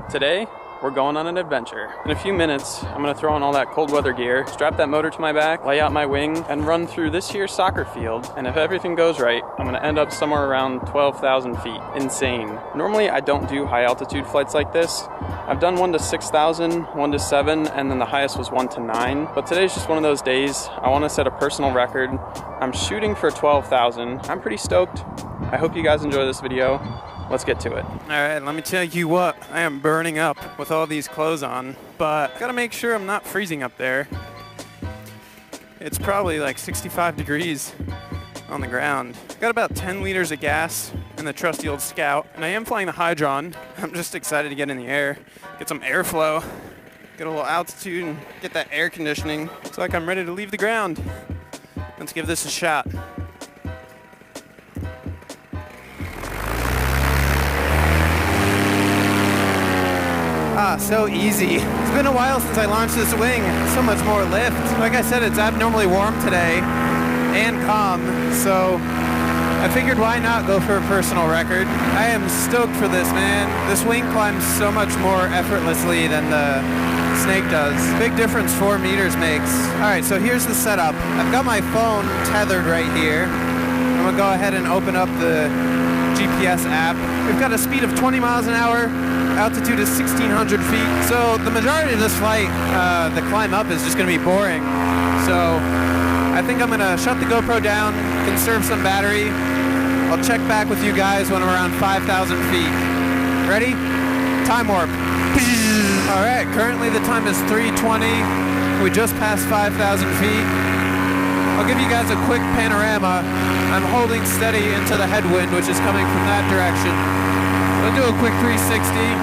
Today, we're going on an adventure. In a few minutes, I'm gonna throw on all that cold weather gear, strap that motor to my back, lay out my wing, and run through this here soccer field. And if everything goes right, I'm gonna end up somewhere around 12,000 feet. Insane. Normally, I don't do high altitude flights like this. I've done 1 to 6,000, 1 to 7, and then the highest was 1 to 9. But today's just one of those days. I wanna set a personal record. I'm shooting for 12,000. I'm pretty stoked. I hope you guys enjoy this video. Let's get to it. All right, let me tell you what, I am burning up with all these clothes on, but gotta make sure I'm not freezing up there. It's probably like 65 degrees on the ground. Got about 10 liters of gas in the trusty old Scout, and I am flying the Hydron. I'm just excited to get in the air, get some airflow, get a little altitude, and get that air conditioning. It's like I'm ready to leave the ground. Let's give this a shot. Ah, so easy. It's been a while since I launched this wing. So much more lift. Like I said, it's abnormally warm today and calm, so I figured why not go for a personal record. I am stoked for this, man. This wing climbs so much more effortlessly than the Snake does. Big difference 4 meters makes. All right, so here's the setup. I've got my phone tethered right here. I'm gonna go ahead and open up the GPS app. We've got a speed of 20 miles an hour. Altitude is 1,600 feet. So the majority of this flight, the climb up is just gonna be boring. So I think I'm gonna shut the GoPro down, conserve some battery. I'll check back with you guys when I'm around 5,000 feet. Ready? Time warp. All right, currently the time is 3:20. We just passed 5,000 feet. I'll give you guys a quick panorama. I'm holding steady into the headwind, which is coming from that direction. I'll do a quick 360. You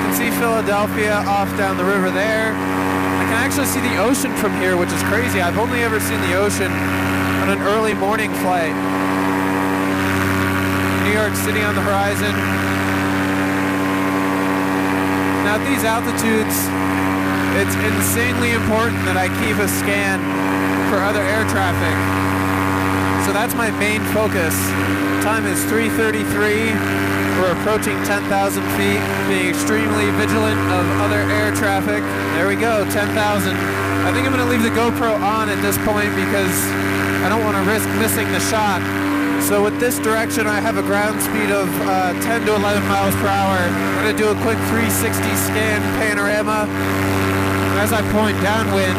can see Philadelphia off down the river there. I can actually see the ocean from here, which is crazy. I've only ever seen the ocean on an early morning flight. New York City on the horizon. Now at these altitudes, it's insanely important that I keep a scan for other air traffic. So that's my main focus. Time is 3:33. We're approaching 10,000 feet, being extremely vigilant of other air traffic. There we go, 10,000. I think I'm gonna leave the GoPro on at this point because I don't wanna risk missing the shot. So with this direction, I have a ground speed of 10 to 11 miles per hour. I'm gonna do a quick 360 scan panorama. And as I point downwind,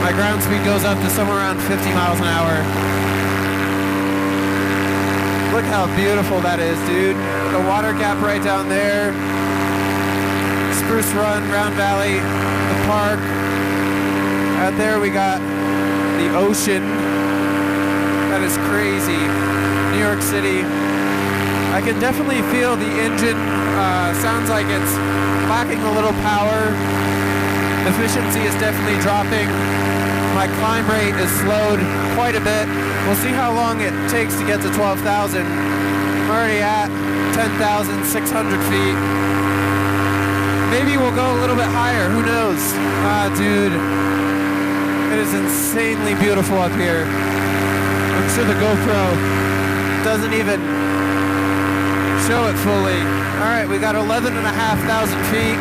my ground speed goes up to somewhere around 50 miles an hour. Look how beautiful that is, dude. The water gap right down there. Spruce Run, Round Valley, the park. Out there we got the ocean. That is crazy. New York City. I can definitely feel the engine. Sounds like it's lacking a little power. Efficiency is definitely dropping. My climb rate is slowed quite a bit. We'll see how long it takes to get to 12,000. I'm already at 10,600 feet. Maybe we'll go a little bit higher, who knows? Dude, it is insanely beautiful up here. I'm sure the GoPro doesn't even show it fully. All right, we got 11,500 feet.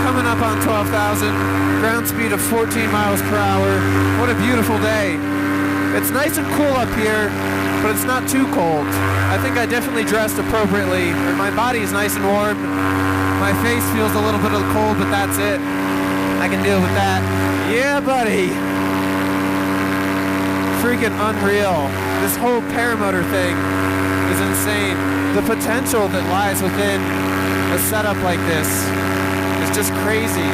Coming up on 12,000, ground speed of 14 miles per hour. What a beautiful day. It's nice and cool up here, but it's not too cold. I think I definitely dressed appropriately. My body is nice and warm. My face feels a little bit of the cold, but that's it. I can deal with that. Yeah, buddy. Freaking unreal. This whole paramotor thing is insane. The potential that lies within a setup like this is just crazy.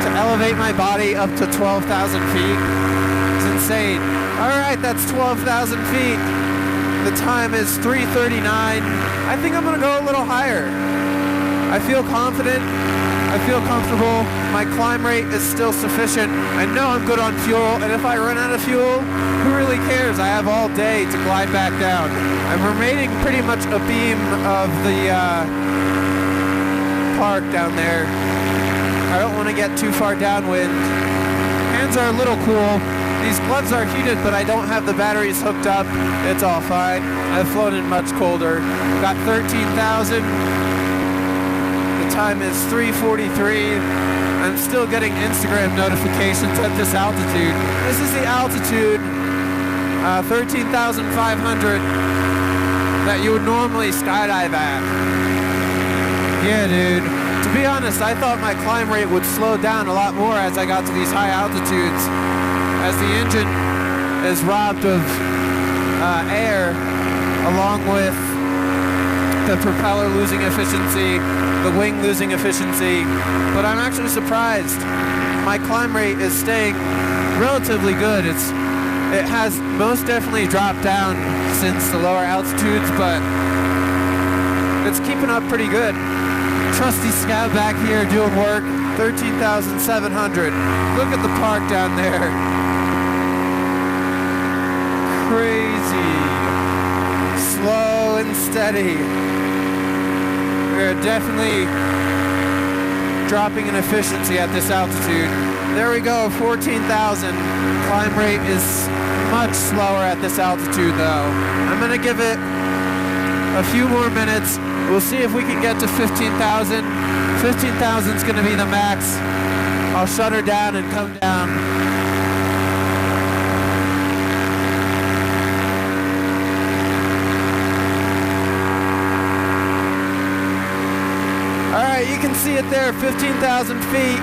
To elevate my body up to 12,000 feet is insane. All right, that's 12,000 feet. The time is 3:39. I think I'm gonna go a little higher. I feel confident. I feel comfortable. My climb rate is still sufficient. I know I'm good on fuel, and if I run out of fuel, who really cares? I have all day to glide back down. I'm remaining pretty much abeam of the park down there. I don't want to get too far downwind. Hands are a little cool. These gloves are heated, but I don't have the batteries hooked up. It's all fine. I've flown in much colder. Got 13,000. time is 3:43. I'm still getting Instagram notifications at this altitude. This is the altitude, 13,500, that you would normally skydive at. Yeah, dude. To be honest, I thought my climb rate would slow down a lot more as I got to these high altitudes, as the engine is robbed of air, along with the propeller losing efficiency, the wing losing efficiency. But I'm actually surprised. My climb rate is staying relatively good. It has most definitely dropped down since the lower altitudes, but it's keeping up pretty good. Trusty Scout back here doing work, 13,700. Look at the park down there. Crazy. Slow and steady. We're definitely dropping in efficiency at this altitude. There we go, 14,000. Climb rate is much slower at this altitude though. I'm gonna give it a few more minutes. We'll see if we can get to 15,000. 15,000 is gonna be the max. I'll shut her down and come down. All right, you can see it there, 15,000 feet.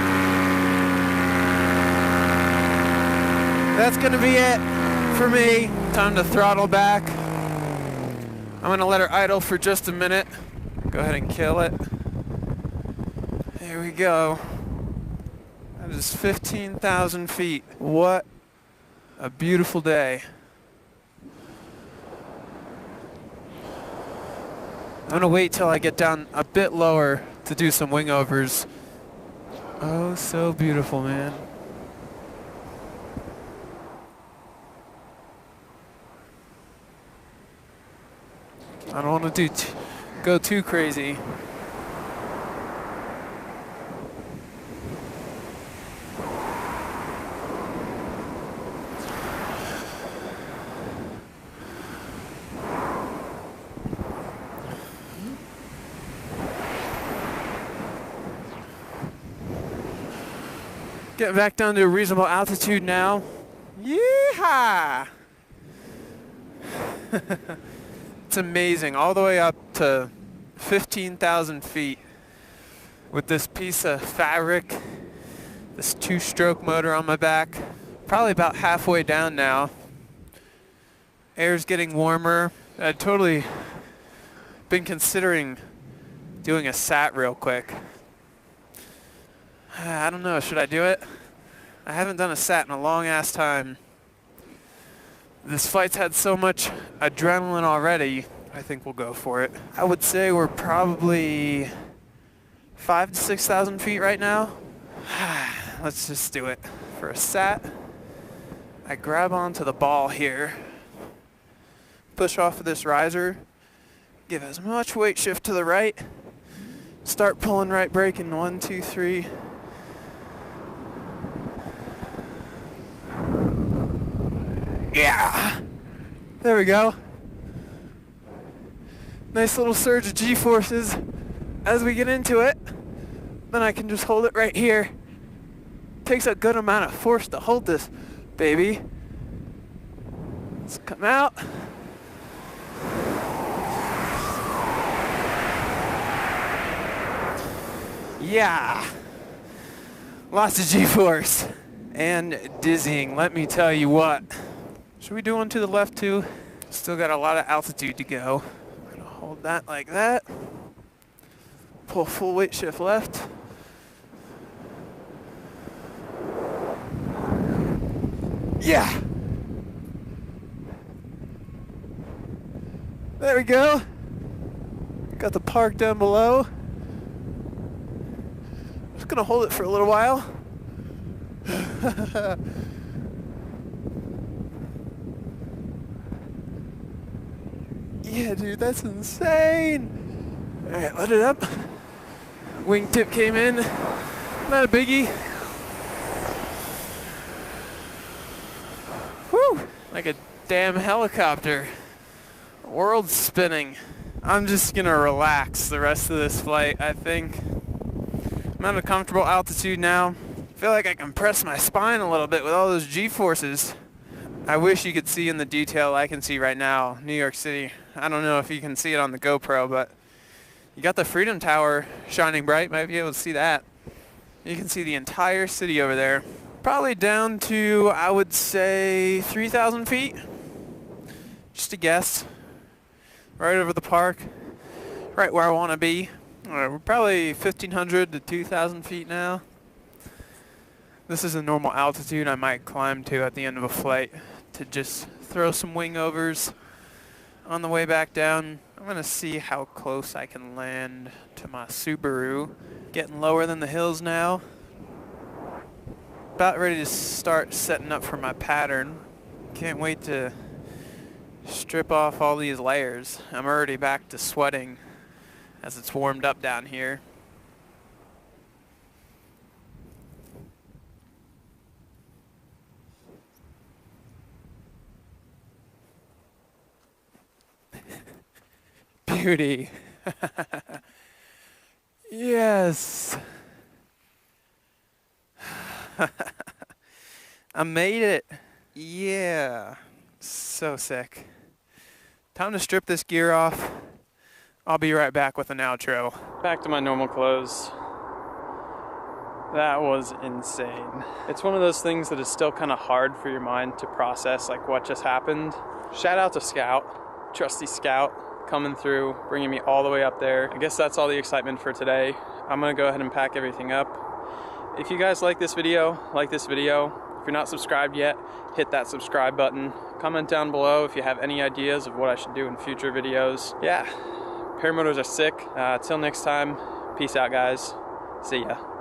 That's gonna be it for me. Time to throttle back. I'm gonna let her idle for just a minute. Go ahead and kill it. Here we go. That is 15,000 feet. What a beautiful day. I'm gonna wait till I get down a bit lower to do some wing overs. Oh, so beautiful, man. I don't want to go too crazy. Getting back down to a reasonable altitude now. Yeehaw! It's amazing, all the way up to 15,000 feet with this piece of fabric, this 2-stroke motor on my back. Probably about halfway down now. Air's getting warmer. I'd totally been considering doing a sat real quick. I don't know, should I do it? I haven't done a sat in a long ass time. This flight's had so much adrenaline already, I think we'll go for it. I would say we're probably 5,000 to 6,000 feet right now. Let's just do it. For a sat, I grab onto the ball here, push off of this riser, give as much weight shift to the right, start pulling right brake in 1, 2, 3. Yeah! There we go. Nice little surge of G-forces as we get into it. Then I can just hold it right here. Takes a good amount of force to hold this baby. Let's come out. Yeah! Lots of G-force. And dizzying, let me tell you what. Should we do one to the left too? Still got a lot of altitude to go. I'm gonna hold that like that. Pull full weight shift left. Yeah. There we go. Got the park down below. Just gonna hold it for a little while. Yeah, dude, that's insane. All right, let it up. Wingtip came in. Not a biggie. Whew, like a damn helicopter. World's spinning. I'm just gonna relax the rest of this flight, I think. at a comfortable altitude now. I feel like I can press my spine a little bit with all those G-forces. I wish you could see in the detail I can see right now, New York City. I don't know if you can see it on the GoPro, but you got the Freedom Tower shining bright. Might be able to see that. You can see the entire city over there. Probably down to, I would say, 3,000 feet. Just a guess. Right over the park. Right where I want to be. We're probably 1,500 to 2,000 feet now. This is a normal altitude I might climb to at the end of a flight to just throw some wing overs on the way back down. I'm going to see how close I can land to my Subaru. Getting lower than the hills now. About ready to start setting up for my pattern. Can't wait to strip off all these layers. I'm already back to sweating as it's warmed up down here. Beauty. Yes. I made it. Yeah. So sick. Time to strip this gear off. I'll be right back with an outro. Back to my normal clothes. That was insane. It's one of those things that is still kind of hard for your mind to process, like what just happened. Shout out to Scout, trusty Scout, coming through, bringing me all the way up there. I guess that's all the excitement for today. I'm gonna go ahead and pack everything up. If you guys like this video, If you're not subscribed yet, hit that subscribe button. Comment down below if you have any ideas of what I should do in future videos. Yeah, paramotors are sick. Till next time, peace out guys. See ya.